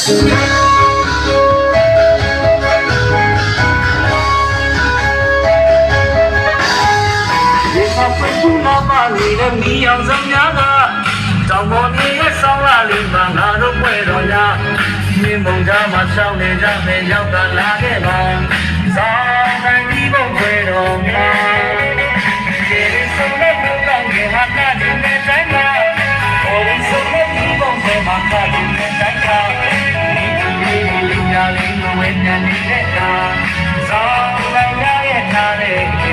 နေတဲ့မီးအောင်ဆောင်များကတောင်ပေါ်နေဆောင်းလာလေးမှာငါတို့ပွဲတော်ရမြင်းမုံသားမှာရှောင်းနေကြမယ်ရောက်ကလာခဲ့ပါဆောင်းတိုင်းဒီဘုံပွဲတော်များဒီစုံနဲ့ဘုံကောင်းရဲ့ဟာကဒီနဲ့တိုင်းမှာဟိုဒီစုံနဲ့ဒီဘုံပွဲမှာကဒီနဲ့တိုင်းမှာဒီလူညာလေးငွေညံနေတဲ့ကဆောင်းတိုင်းရဲ့ထားတဲ့